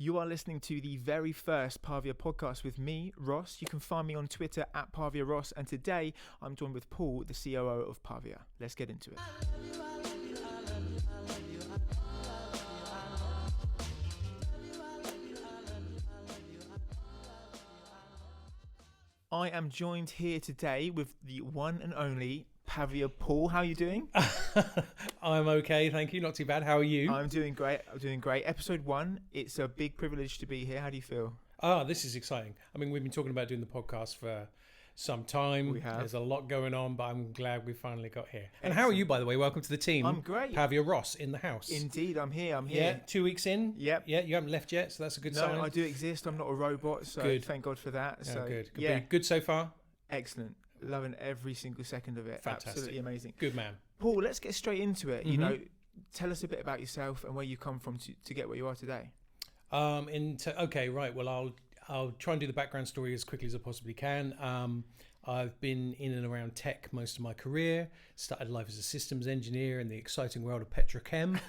You are listening to the very first Pavia podcast with me, Ross. You can find me on Twitter at Pavia Ross, and today I'm joined with Paul, the COO of Pavia. Let's get into it. I am joined here today with the one and only Pavia. Paul, how are you doing? I'm okay, thank you. Not too bad. How are you? I'm doing great. Episode 1. It's a big privilege to be here. How do you feel? This is exciting. I mean, we've been talking about doing the podcast for some time. We have. There's a lot going on, but I'm glad we finally got here. And how are you, by the way? Welcome to the team. I'm great. Pavia Ross in the house. Indeed, I'm here. Yeah, 2 weeks in. Yep. Yeah, you haven't left yet, so that's a good sign. No, I do exist. I'm not a robot, so Good. Thank God for that. So good. yeah, Good so far? Excellent. Loving every single second of it. Fantastic. Absolutely amazing. Good man. Paul, let's get straight into it. Mm-hmm. You know, tell us a bit about yourself and where you come from to get where you are today. Okay, right. Well, I'll try and do the background story as quickly as I possibly can. I've been in and around tech most of my career. Started life as a systems engineer in the exciting world of petrochem,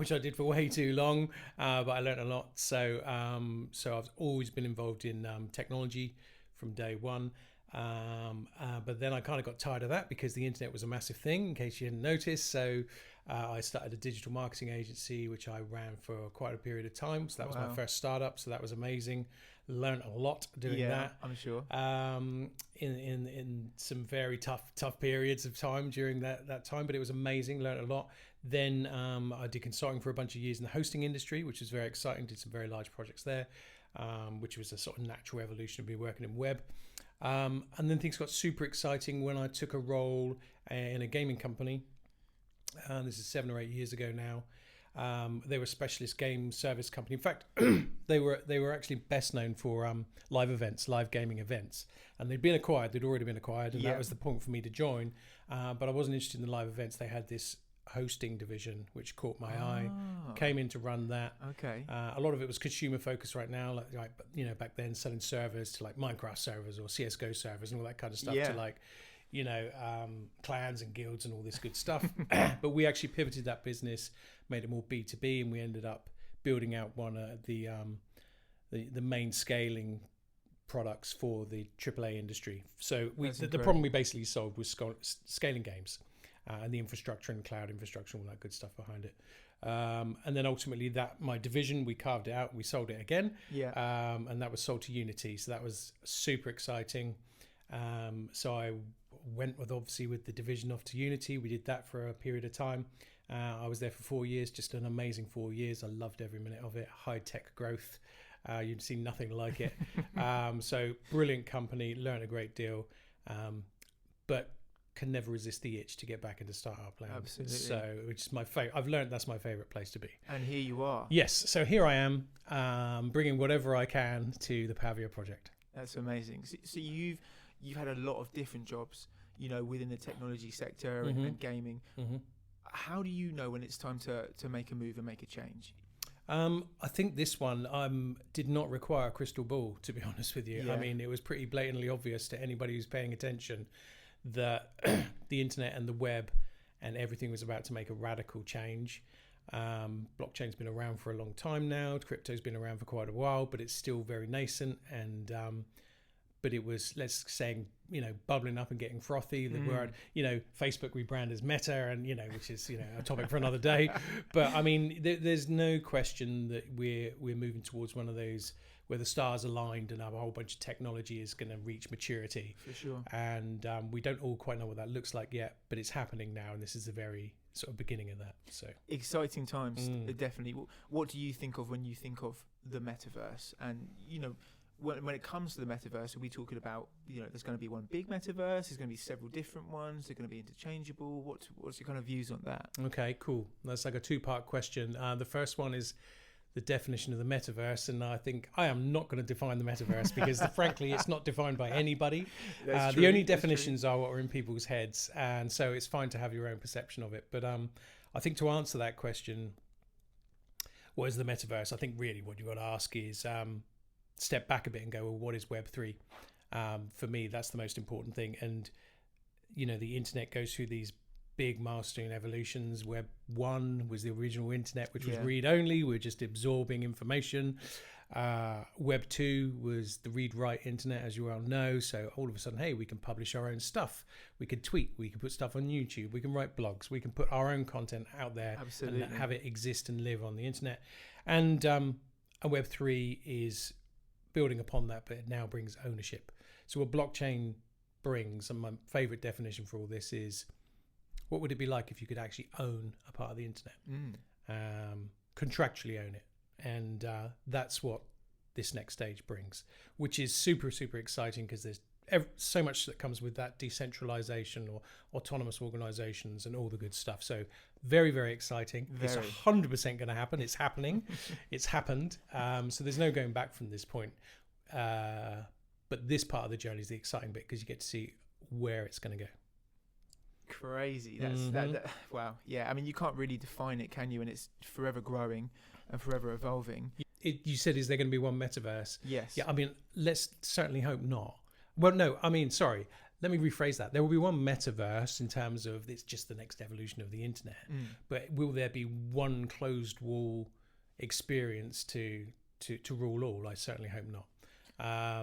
which I did for way too long, but I learned a lot. So I've always been involved in technology from day one. But then I kind of got tired of that because the internet was a massive thing, in case you didn't notice. So I started a digital marketing agency, which I ran for quite a period of time. So that was my first startup. So that was amazing. Learned a lot doing that. I'm sure. In some very tough periods of time during that time, but it was amazing. Learned a lot. Then I did consulting for a bunch of years in the hosting industry, which was very exciting. Did some very large projects there, which was a sort of natural evolution of me working in web. And then things got super exciting when I took a role in a gaming company. This is 7 or 8 years ago now. They were a specialist game service company. In fact, they were actually best known for live gaming events. And they'd already been acquired, and that was the point for me to join. But I wasn't interested in the live events. They had this hosting division which caught my eye. Came in to run that. Okay. A lot of it was consumer focused right now, like you know, back then selling servers to like Minecraft servers or CS:GO servers and all that kind of stuff to like, you know, clans and guilds and all this good stuff. But we actually pivoted that business, made it more B2B, and we ended up building out one of the main scaling products for the AAA industry. So the problem we basically solved was scaling games. And the infrastructure and cloud infrastructure, all that good stuff behind it. And then ultimately my division, we carved it out, we sold it again. And that was sold to Unity. So that was super exciting. So I went with the division off to Unity. We did that for a period of time. I was there for 4 years, just an amazing 4 years. I loved every minute of it. High tech growth. You'd see nothing like it. So brilliant company, learned a great deal. But can never resist the itch to get back into startup land. Absolutely. So, which is my favorite. I've learned that's my favorite place to be. And here you are. Yes. So here I am, bringing whatever I can to the Pavia project. That's amazing. So you've had a lot of different jobs, you know, within the technology sector and gaming. Mm-hmm. How do you know when it's time to make a move and make a change? I think this one did not require a crystal ball, to be honest with you. Yeah. I mean, it was pretty blatantly obvious to anybody who's paying attention that the internet and the web and everything was about to make a radical change. Blockchain's been around for a long time now. Crypto's been around for quite a while, but it's still very nascent. And but it was, let's say, you know, bubbling up and getting frothy. The word, you know, Facebook rebrand as Meta, and you know, which is, you know, a topic for another day. But I mean, there's no question that we're moving towards one of those where the stars aligned and a whole bunch of technology is going to reach maturity. For sure. And we don't all quite know what that looks like yet, but it's happening now, and this is the very sort of beginning of that. So exciting times, definitely. What do you think of when you think of the metaverse? And you know, when it comes to the metaverse, are we talking about, you know, there's going to be one big metaverse, there's going to be several different ones, they're going to be interchangeable? What's your kind of views on that? Okay, cool. That's like a 2-part question. The first one is the definition of the metaverse, and I think I am not going to define the metaverse because frankly it's not defined by anybody. The only definitions are what are in people's heads, and so it's fine to have your own perception of it. But I think to answer that question, what is the metaverse, I think really what you've got to ask is step back a bit and go, well, what is Web3? For me, that's the most important thing. And you know, the internet goes through these big milestone evolutions. Web 1 was the original internet, which was read only. We're just absorbing information. Web 2 was the read-write internet, as you well know. So all of a sudden, hey, we can publish our own stuff. We can tweet. We can put stuff on YouTube. We can write blogs. We can put our own content out there and have it exist and live on the internet. And Web 3 is building upon that, but it now brings ownership. So what blockchain brings, and my favorite definition for all this is, what would it be like if you could actually own a part of the internet, contractually own it? And that's what this next stage brings, which is super, super exciting, because there's so much that comes with that decentralization or autonomous organizations and all the good stuff. So very, very exciting. It's 100% going to happen. It's happening. It's happened. So there's no going back from this point. But this part of the journey is the exciting bit, because you get to see where it's going to go. Crazy. That's wow. Yeah. I mean, you can't really define it, can you? And it's forever growing and forever evolving. You said, is there going to be one metaverse? Yes. Yeah. I mean, let's certainly hope not. Well, no. I mean, sorry. Let me rephrase that. There will be one metaverse in terms of it's just the next evolution of the internet. But will there be one closed wall experience to rule all? I certainly hope not.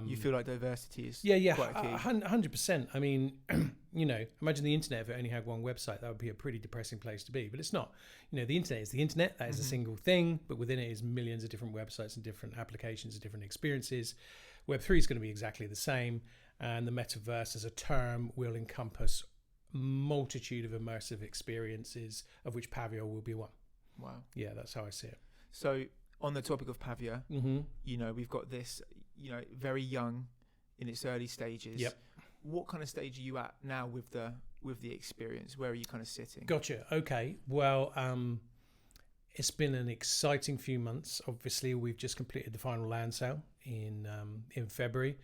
You feel like diversity is quite key. 100%. I mean, imagine the internet if it only had one website. That would be a pretty depressing place to be, but it's not. The internet is the internet. That is a single thing, but within it is millions of different websites and different applications and different experiences. Web3 is going to be exactly the same, and the metaverse as a term will encompass multitude of immersive experiences, of which Pavia will be one. Wow. Yeah, that's how I see it. So on the topic of Pavia, we've got this, very young in its early stages. Yep. What kind of stage are you at now with the experience? Where are you kind of sitting? Gotcha. Okay. Well, it's been an exciting few months. Obviously, we've just completed the final land sale in February.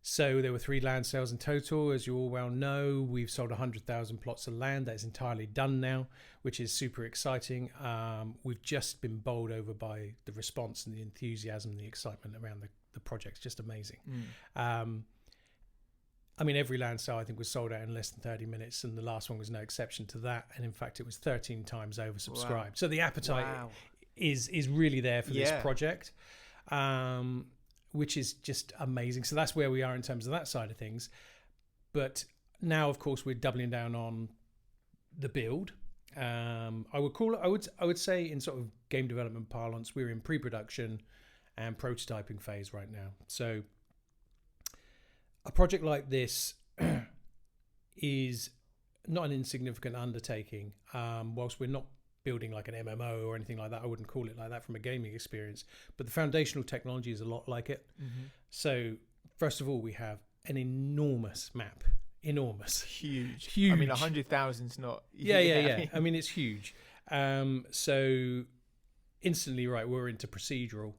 So there were 3 land sales in total. As you all well know, we've sold 100,000 plots of land. That is entirely done now, which is super exciting. We've just been bowled over by the response and the enthusiasm and the excitement around the project. Just amazing. I mean, every land sale I think was sold out in less than 30 minutes, and the last one was no exception to that. And in fact, it was 13 times oversubscribed. Wow. So the appetite is really there for this project. Which is just amazing. So that's where we are in terms of that side of things. But now, of course, we're doubling down on the build. I would say in sort of game development parlance, we're in pre-production and prototyping phase right now. So a project like this is not an insignificant undertaking. Whilst we're not building like an MMO or anything like that, I wouldn't call it like that from a gaming experience, but the foundational technology is a lot like it. So first of all, we have an enormous map. Huge. I mean, 100,000's not. Yeah. I mean, it's huge. So instantly, right, we're into procedural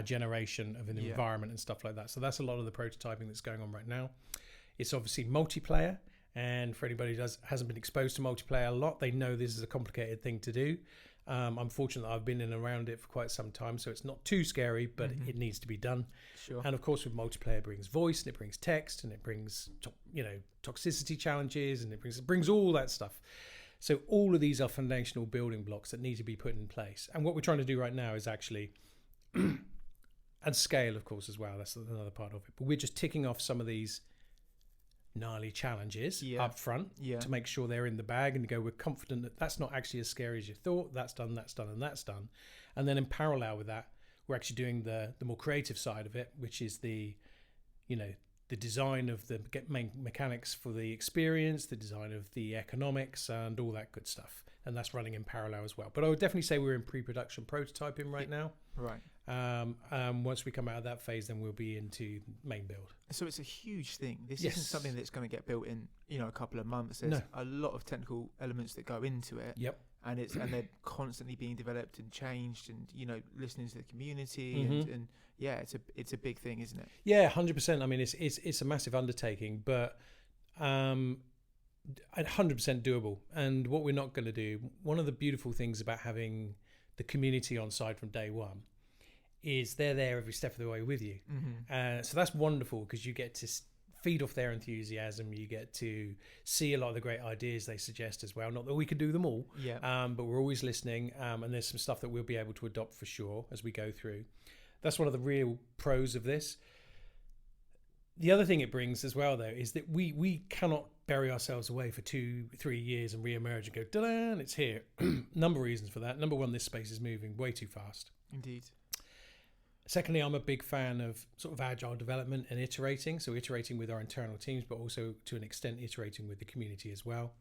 generation of an environment and stuff like that. So that's a lot of the prototyping that's going on right now. It's obviously multiplayer. And for anybody who hasn't been exposed to multiplayer a lot, they know this is a complicated thing to do. I'm fortunate that I've been in and around it for quite some time, so it's not too scary, but it needs to be done. Sure. And of course, with multiplayer, it brings voice, and it brings text, and it brings toxicity challenges, and it brings all that stuff. So all of these are foundational building blocks that need to be put in place. And what we're trying to do right now is actually, and scale, of course, as well. That's another part of it. But we're just ticking off some of these gnarly challenges up front to make sure they're in the bag, and we're confident that that's not actually as scary as you thought. That's done, and that's done. And then in parallel with that, we're actually doing the more creative side of it, which is the design of the main mechanics for the experience, the design of the economics, and all that good stuff. And that's running in parallel as well. But I would definitely say we're in pre-production prototyping right now. Right. Once we come out of that phase, then we'll be into main build. So it's a huge thing. This isn't something that's going to get built in, a couple of months. There's a lot of technical elements that go into it. Yep. And they're constantly being developed and changed, and listening to the community, and it's a big thing, isn't it? Yeah, 100%. I mean, it's a massive undertaking, but 100% doable. And what we're not going to do, one of the beautiful things about having the community on side from day one is they're there every step of the way with you. So that's wonderful, because you get to feed off their enthusiasm. You get to see a lot of the great ideas they suggest as well. Not that we can do them all, but we're always listening. And there's some stuff that we'll be able to adopt for sure as we go through. That's one of the real pros of this. The other thing it brings as well, though, is that we cannot bury ourselves away for 2-3 years and re-emerge and go, da-da, and it's here. Number of reasons for that. Number one, this space is moving way too fast. Indeed. Secondly, I'm a big fan of sort of agile development and iterating. So iterating with our internal teams, but also to an extent iterating with the community as well.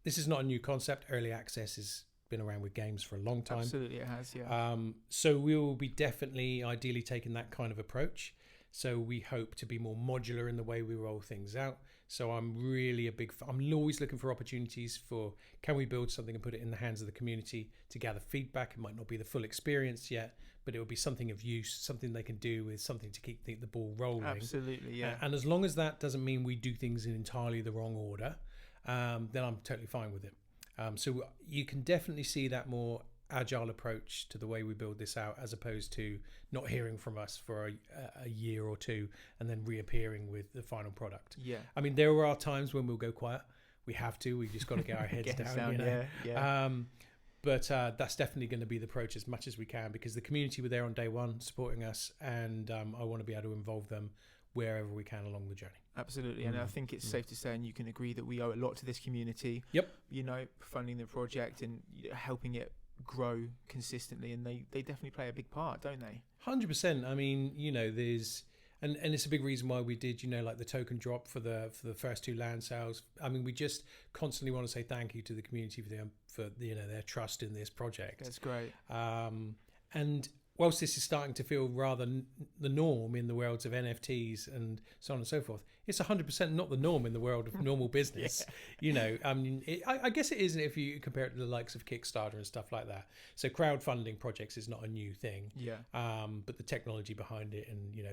This is not a new concept. Early access has been around with games for a long time. Absolutely, it has, yeah. So we will be definitely ideally taking that kind of approach. So we hope to be more modular in the way we roll things out. So I'm really I'm always looking for opportunities for, can we build something and put it in the hands of the community to gather feedback? It might not be the full experience yet, but it will be something of use, something they can do with something to keep the ball rolling. Absolutely, yeah. And as long as that doesn't mean we do things in entirely the wrong order, then I'm totally fine with it. So you can definitely see that more agile approach to the way we build this out, as opposed to not hearing from us for a year or two and then reappearing with the final product. Yeah. I mean, there are times when we'll go quiet. We have to. We've just got to get our heads down. You know? Yeah. But that's definitely going to be the approach as much as we can, because the community were there on day one supporting us, and I want to be able to involve them wherever we can along the journey. Absolutely. And I think it's safe to say, and you can agree, that we owe a lot to this community. Yep. You know, funding the project and helping it grow consistently, and they definitely play a big part, don't they? 100%. I mean, you know, there's and it's a big reason why we did, you know, like the token drop for the first 2 land sales. I mean, we just constantly want to say thank you to the community for you know, their trust in this project. That's great. And whilst this is starting to feel rather the norm in the worlds of NFTs and so on and so forth, it's 100% not the norm in the world of normal business. You know, I mean, I guess it isn't if you compare it to the likes of Kickstarter and stuff like that. So crowdfunding projects is not a new thing. Yeah. But the technology behind it, and you know,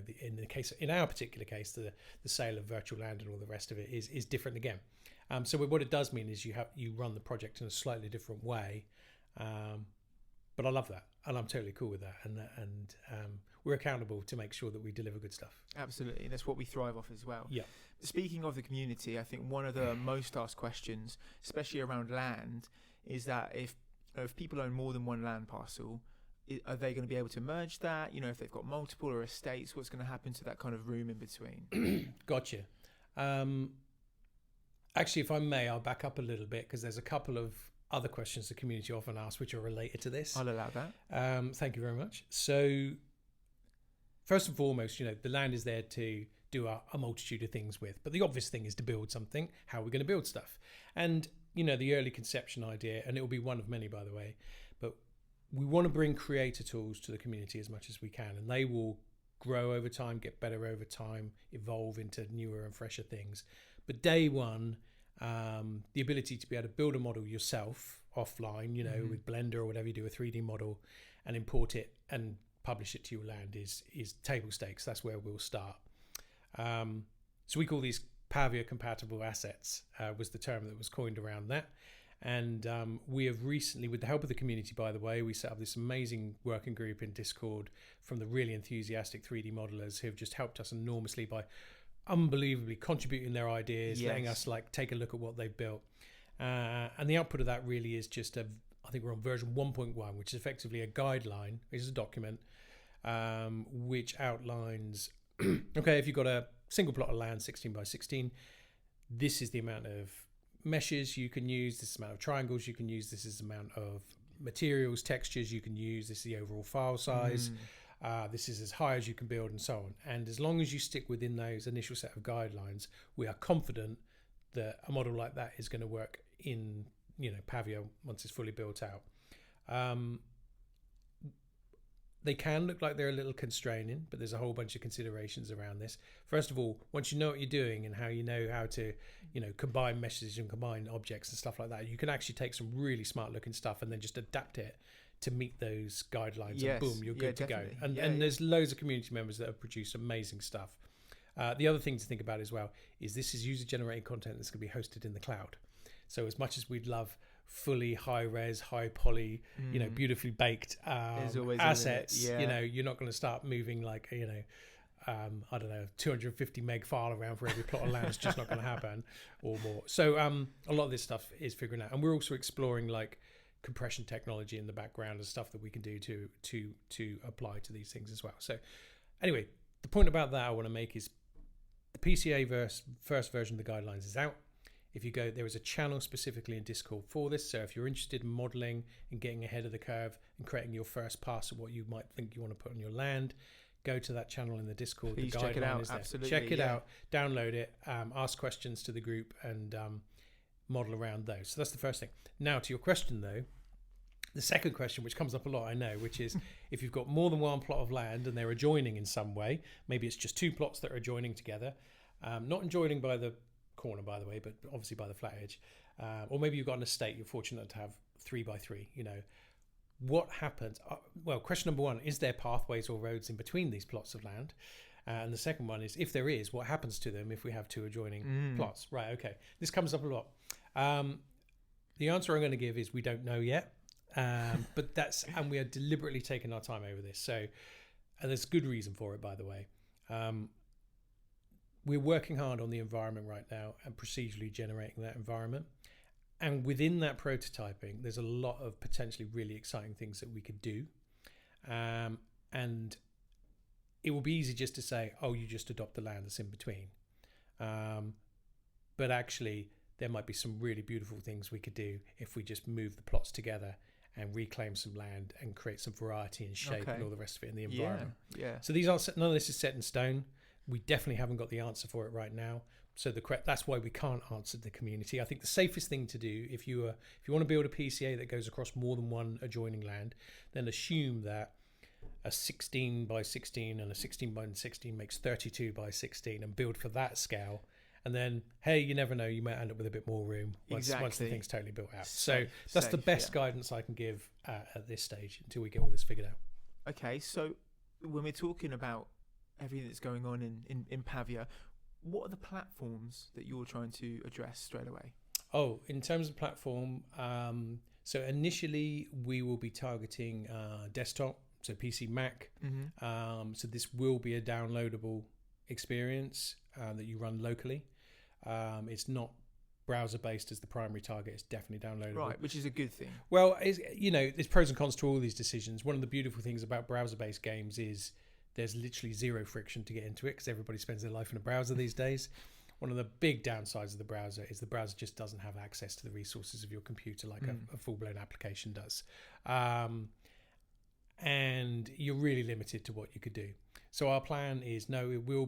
in our particular case, the sale of virtual land and all the rest of it is different again. So what it does mean is you run the project in a slightly different way. But I love that, and I'm totally cool with that, and we're accountable to make sure that we deliver good stuff. Absolutely, and that's what we thrive off as well. Yeah. Speaking of the community, I think one of the most asked questions, especially around land, is that if people own more than one land parcel, are they going to be able to merge that? You know, if they've got multiple or estates, what's going to happen to that kind of room in between? Gotcha. Actually, if I may, I'll back up a little bit, because there's a couple of other questions the community often asks which are related to this. I'll allow that. Thank you very much. So first and foremost, you know, the land is there to do a multitude of things with, but the obvious thing is to build something. How are we going to build stuff? And, you know, the early conception idea, and it will be one of many, by the way, but we want to bring creator tools to the community as much as we can, and they will grow over time, get better over time, evolve into newer and fresher things. But day one, the ability to be able to build a model yourself offline, you know, with Blender or whatever, you do a 3D model and import it and publish it to your land is table stakes. That's where we'll start. So we call these Pavia compatible assets, was the term that was coined around that. And we have recently, with the help of the community, by the way, we set up this amazing working group in Discord from the really enthusiastic 3D modelers who have just helped us enormously by unbelievably contributing their ideas, letting us like take a look at what they've built. And the output of that really is just I think we're on version 1.1, which is effectively a guideline, which is a document, which outlines, okay, if you've got a single plot of land, 16 by 16, this is the amount of meshes you can use, this is the amount of triangles you can use, this is the amount of materials, textures you can use, this is the overall file size, this is as high as you can build, and so on. And as long as you stick within those initial set of guidelines, we are confident that a model like that is going to work in, you know, Pavia once it's fully built out. They can look like they're a little constraining, but there's a whole bunch of considerations around this. First of all, once you know what you're doing and how you know how to, you know, combine meshes and combine objects and stuff like that, you can actually take some really smart looking stuff and then just adapt it to meet those guidelines, and boom, you're good to go. And there's loads of community members that have produced amazing stuff. The other thing to think about as well is this is user generated content that's going to be hosted in the cloud. So as much as we'd love fully high res, high poly, you know, beautifully baked assets, you know, you're not going to start moving like, you know, I don't know, 250 meg file around for every plot of land. It's just not going to happen, or more. So a lot of this stuff is figuring out, and we're also exploring like compression technology in the background and stuff that we can do to apply to these things as well. So anyway, the point about that I want to make is the PCA first version of the guidelines is out. If you go, there is a channel specifically in Discord for this. So if you're interested in modeling and getting ahead of the curve and creating your first pass of what you might think you want to put on your land, go to that channel in the Discord. Please the check it out. is there. Absolutely. Check it out, download it, ask questions to the group, and model around those. So that's the first thing. Now to your question though, the second question, which comes up a lot, I know, which is if you've got more than one plot of land and they're adjoining in some way, maybe it's just two plots that are adjoining together, not adjoining by the corner, by the way, but obviously by the flat edge, or maybe you've got an estate, you're fortunate to have 3x3, you know, what happens? Well, question number one, is there pathways or roads in between these plots of land? And the second one is, if there is, what happens to them if we have two adjoining plots? Right, okay. This comes up a lot. The answer I'm going to give is we don't know yet. But and we are deliberately taking our time over this. So, and there's good reason for it, by the way. We're working hard on the environment right now and procedurally generating that environment. And within that prototyping, there's a lot of potentially really exciting things that we could do. And it will be easy just to say, oh, you just adopt the land that's in between. But actually, there might be some really beautiful things we could do if we just move the plots together and reclaim some land and create some variety and shape and all the rest of it in the environment. Yeah. So none of this is set in stone. We definitely haven't got the answer for it right now. So that's why we can't answer the community. I think the safest thing to do, if you want to build a PCA that goes across more than one adjoining land, then assume that a 16 by 16 and a 16 by 16 makes 32 by 16 and build for that scale. And then, hey, you never know, you might end up with a bit more room once the thing's totally built out. So that's the best guidance I can give at this stage until we get all this figured out. Okay, so when we're talking about everything that's going on in Pavia, what are the platforms that you're trying to address straight away? Oh, in terms of platform, so initially we will be targeting desktop, so PC, Mac. So this will be a downloadable experience that you run locally. It's not browser-based as the primary target. It's definitely downloadable. Right, which is a good thing. Well, there's pros and cons to all these decisions. One of the beautiful things about browser-based games is there's literally zero friction to get into it because everybody spends their life in a browser these days. One of the big downsides of the browser is the browser just doesn't have access to the resources of your computer like a full-blown application does. And you're really limited to what you could do. So our plan is, we're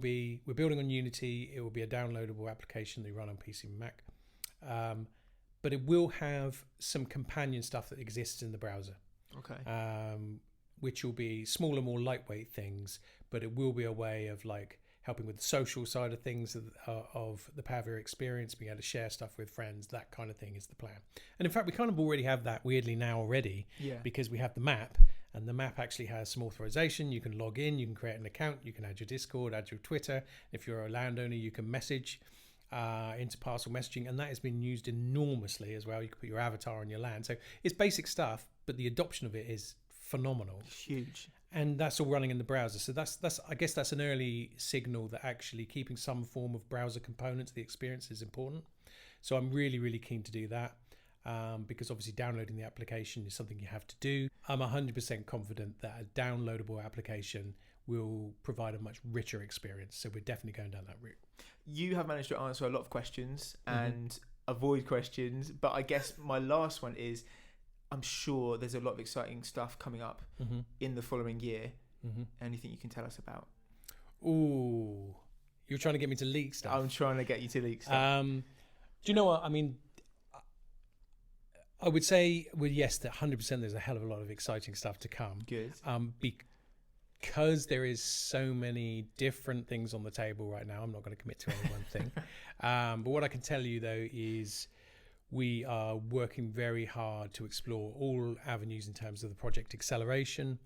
building on Unity. It will be a downloadable application that you run on PC and Mac. But it will have some companion stuff that exists in the browser. Okay. Which will be smaller, more lightweight things, but it will be a way of like helping with the social side of things of the Pavia experience, being able to share stuff with friends, that kind of thing is the plan. And in fact, we kind of already have that weirdly now already, because we have the map, and the map actually has some authorization. You can log in, you can create an account, you can add your Discord, add your Twitter. If you're a landowner, you can message into parcel messaging, and that has been used enormously as well. You can put your avatar on your land. So it's basic stuff, but the adoption of it is phenomenal. It's huge. And that's all running in the browser. So that's I guess that's an early signal that actually keeping some form of browser component to the experience is important. So I'm really, really keen to do that. Because obviously downloading the application is something you have to do. I'm 100% confident that a downloadable application will provide a much richer experience. So we're definitely going down that route. You have managed to answer a lot of questions and avoid questions, but I guess my last one is, I'm sure there's a lot of exciting stuff coming up in the following year. Anything you can tell us about? Ooh, you're trying to get me to leak stuff. I'm trying to get you to leak stuff. Do you know what? I mean, I would say, well, yes, that 100% there's a hell of a lot of exciting stuff to come. Good. Because there is so many different things on the table right now, I'm not going to commit to any one thing. But what I can tell you, though, is we are working very hard to explore all avenues in terms of the project acceleration,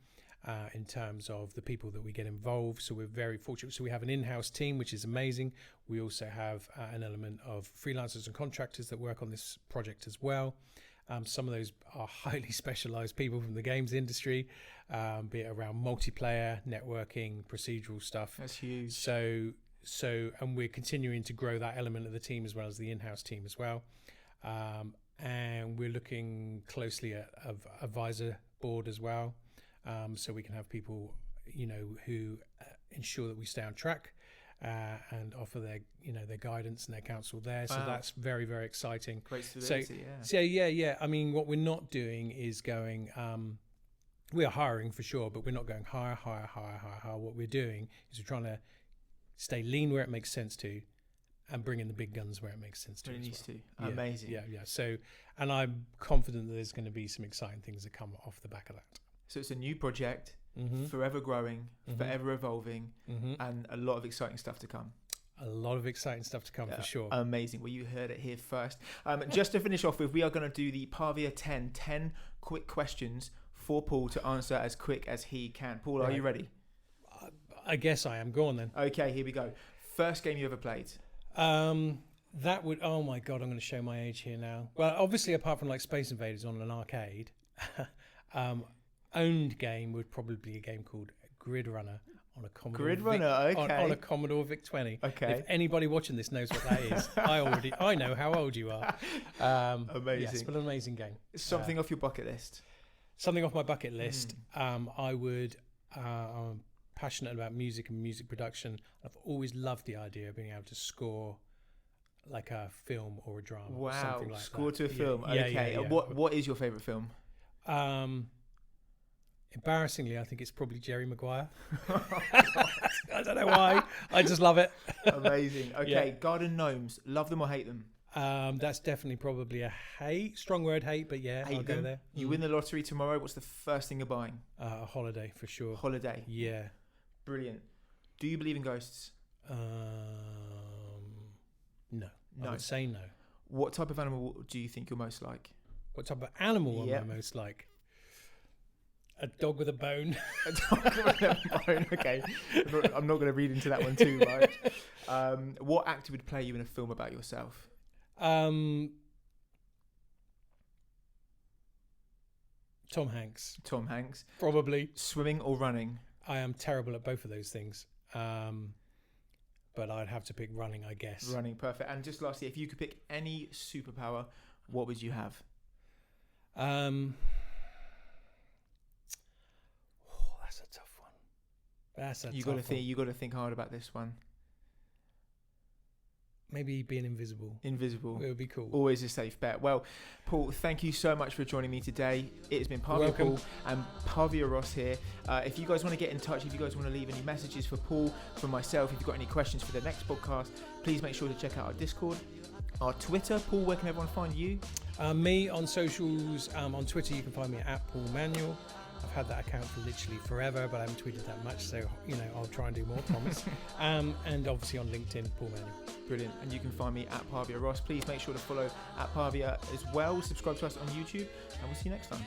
in terms of the people that we get involved. So we're very fortunate. So we have an in-house team, which is amazing. We also have an element of freelancers and contractors that work on this project as well. Some of those are highly specialized people from the games industry, be it around multiplayer, networking, procedural stuff. That's huge. So, and we're continuing to grow that element of the team as well as the in-house team as well. And we're looking closely at advisor board as well. So we can have people, who ensure that we stay on track and offer their guidance and their counsel there. So that's very, very exciting. Great stability, So yeah. I mean, what we're not doing is going. We are hiring for sure, but we're not going hire. What we're doing is we're trying to stay lean where it makes sense to, and bring in the big guns where it makes sense to. It needs to. Yeah, Amazing. Yeah. So, and I'm confident that there's going to be some exciting things that come off the back of that. So it's a new project, Mm-hmm. forever growing, Mm-hmm. forever evolving, Mm-hmm. and a lot of exciting stuff to come. A lot of exciting stuff to come for sure. Amazing. Well, you heard it here first. Just to finish off with, we are going to do the Pavia 10 quick questions for Paul to answer as quick as he can. Paul, are you ready? I guess I am. Go on then. Okay, here we go. First game you ever played? That would, oh my God, I'm going to show my age here now. Well, obviously, apart from like Space Invaders on an arcade, owned game would probably be a game called Grid Runner on a Commodore. Grid Runner, okay. On a Commodore VIC-20. Okay. If anybody watching this knows what that is, I know how old you are. Amazing. Yes, but an amazing game. Something off your bucket list? Something off my bucket list. I'm passionate about music and music production. I've always loved the idea of being able to score like a film or a drama. Wow, or something like score that. to a film. Yeah, okay. yeah. What is your favourite film? Embarrassingly, I think it's probably Jerry Maguire. I don't know why. I just love it. Amazing. Okay, Garden Gnomes. Love them or hate them? That's definitely probably a hate. Strong word, hate, but yeah, I'll go there. You win the lottery tomorrow. What's the first thing you're buying? A holiday for sure. Holiday. Yeah. Brilliant. Do you believe in ghosts? No. I would say no. What type of animal do you think you're most like? What type of animal am I most like? A dog with a bone. A dog with a bone. Okay. I'm not going to read into that one too much. What actor would play you in a film about yourself? Tom Hanks. Tom Hanks. Probably. Swimming or running? I am terrible at both of those things. But I'd have to pick running, I guess. Running, perfect. And just lastly, if you could pick any superpower, what would you have? That's a tough one. You got to think hard about this one. Maybe being invisible. Invisible. It would be cool. Always a safe bet. Well, Paul, thank you so much for joining me today. It has been Pavia Paul and Pavia Ross here. If you guys want to get in touch, if you guys want to leave any messages for Paul, for myself, if you've got any questions for the next podcast, please make sure to check out our Discord, our Twitter. Paul, where can everyone find you? Me on socials. On Twitter, you can find me at Paul Manuel. I've had that account for literally forever, but I haven't tweeted that much, so I'll try and do more, promise. And obviously on LinkedIn, Paul Manuel. Brilliant. And you can find me at Pavia Ross. Please make sure to follow at Pavia as well. Subscribe to us on YouTube, and we'll see you next time.